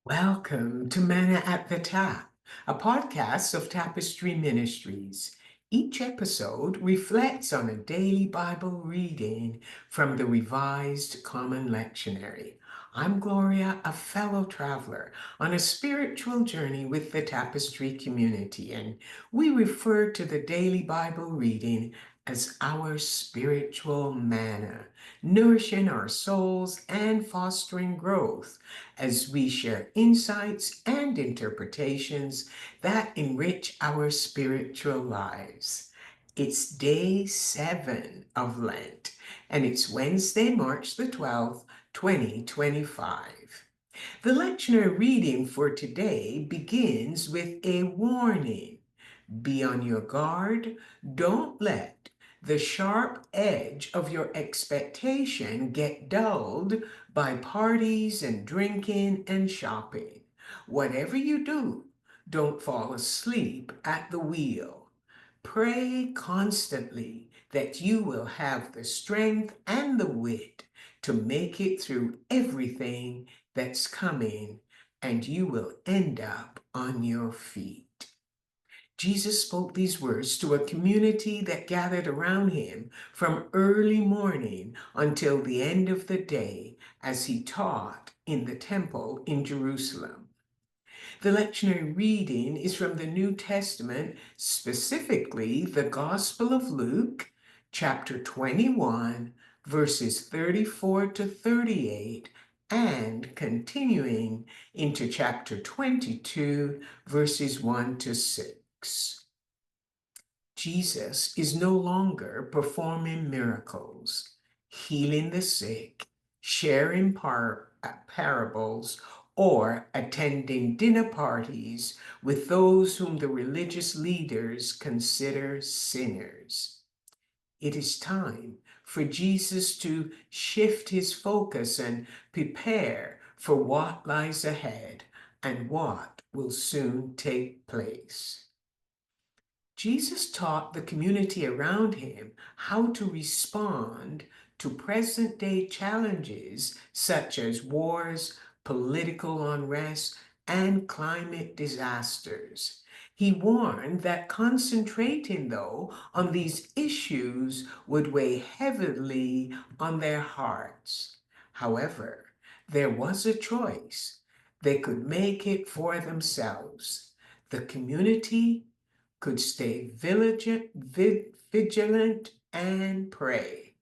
Welcome to Manna at the Tap, a podcast of Tapestry Ministries. Each episode reflects on a daily Bible reading from the Revised Common Lectionary. I'm Gloria, a fellow traveler on a spiritual journey with the Tapestry community, and we refer to the daily Bible reading as our spiritual manna, nourishing our souls and fostering growth as we share insights and interpretations that enrich our spiritual lives. It's day 7 of Lent, and it's Wednesday, March the 12th, 2025. The lectionary reading for today begins with a warning. Be on your guard. Don't let the sharp edge of your expectation get dulled by parties and drinking and shopping. Whatever you do, don't fall asleep at the wheel. Pray constantly that you will have the strength and the wit to make it through everything that's coming, and you will end up on your feet. Jesus spoke these words to a community that gathered around him from early morning until the end of the day as he taught in the temple in Jerusalem. The lectionary reading is from the New Testament, specifically the Gospel of Luke, chapter 21, verses 34 to 38, and continuing into chapter 22, verses 1 to 6. Jesus is no longer performing miracles, healing the sick, sharing parables, or attending dinner parties with those whom the religious leaders consider sinners. It is time for Jesus to shift his focus and prepare for what lies ahead and what will soon take place. Jesus taught the community around him how to respond to present day challenges such as wars, political unrest, and climate disasters. He warned that concentrating, though, on these issues would weigh heavily on their hearts. However, there was a choice. They could make it for themselves. The community could stay vigilant and pray.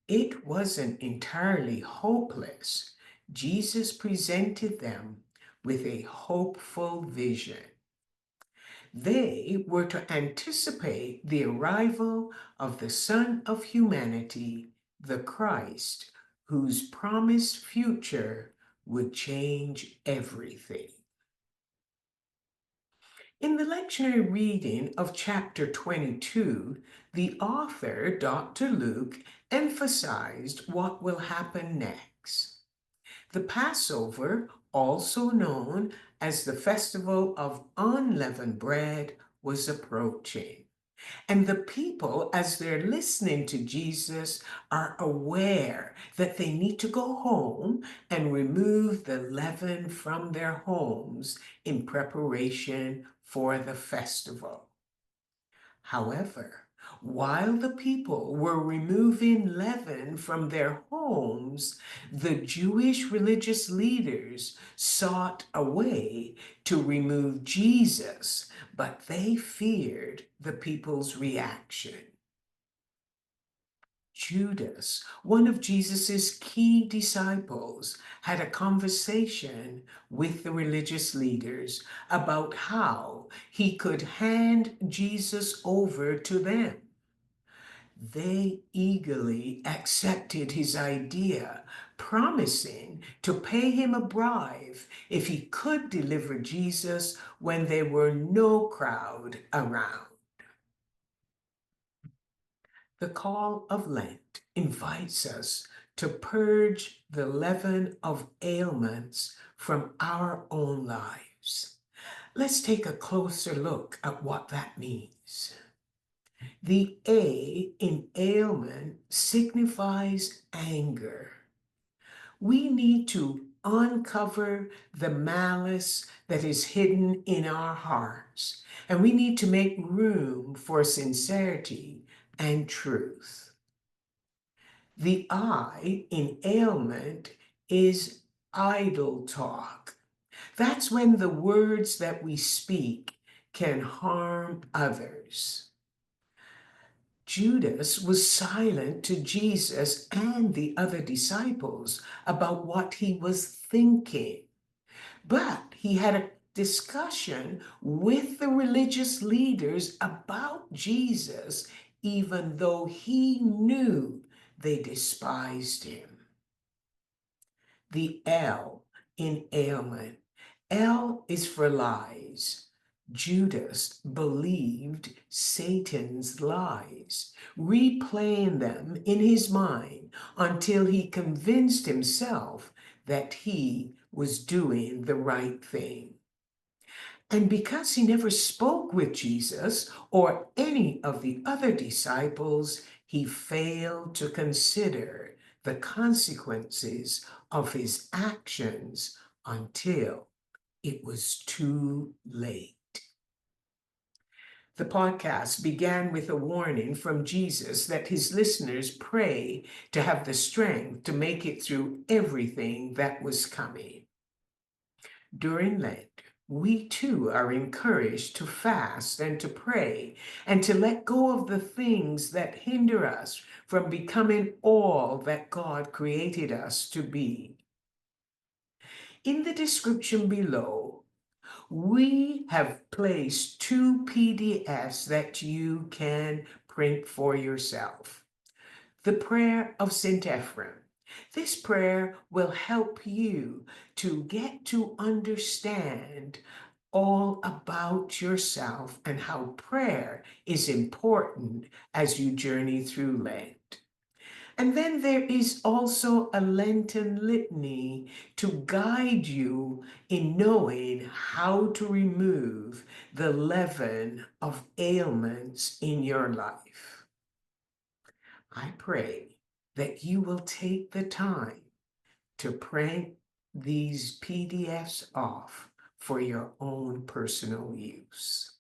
It wasn't entirely hopeless. Jesus presented them with a hopeful vision. They were to anticipate the arrival of the Son of Humanity, the Christ, whose promised future would change everything. In the lectionary reading of chapter 22, the author, Dr. Luke, emphasized what will happen next. The Passover, also known as the Festival of Unleavened Bread, was approaching. And the people, as they're listening to Jesus, are aware that they need to go home and remove the leaven from their homes in preparation for the festival. However, while the people were removing leaven from their homes, the Jewish religious leaders sought a way to remove Jesus, but they feared the people's reaction. Judas, one of Jesus's key disciples, had a conversation with the religious leaders about how he could hand Jesus over to them. They eagerly accepted his idea, promising to pay him a bribe if he could deliver Jesus when there were no crowd around. The call of Lent invites us to purge the leaven of ailments from our own lives. Let's take a closer look at what that means. The A in ailment signifies anger. We need to uncover the malice that is hidden in our hearts. And we need to make room for sincerity and truth. The I in ailment is idle talk. That's when the words that we speak can harm others. Judas was silent to Jesus and the other disciples about what he was thinking, but he had a discussion with the religious leaders about Jesus, even though he knew they despised him. The L in ailment. L is for lies. Judas believed Satan's lies, replaying them in his mind until he convinced himself that he was doing the right thing. And because he never spoke with Jesus or any of the other disciples, he failed to consider the consequences of his actions until it was too late. The podcast began with a warning from Jesus that his listeners pray to have the strength to make it through everything that was coming. During Lent, we too are encouraged to fast and to pray and to let go of the things that hinder us from becoming all that God created us to be. In the description below, we have placed 2 PDFs that you can print for yourself. The prayer of St. Ephrem. This prayer will help you to get to understand all about yourself and how prayer is important as you journey through Lent. And then there is also a Lenten litany to guide you in knowing how to remove the leaven of ailments in your life. I pray that you will take the time to print these PDFs off for your own personal use.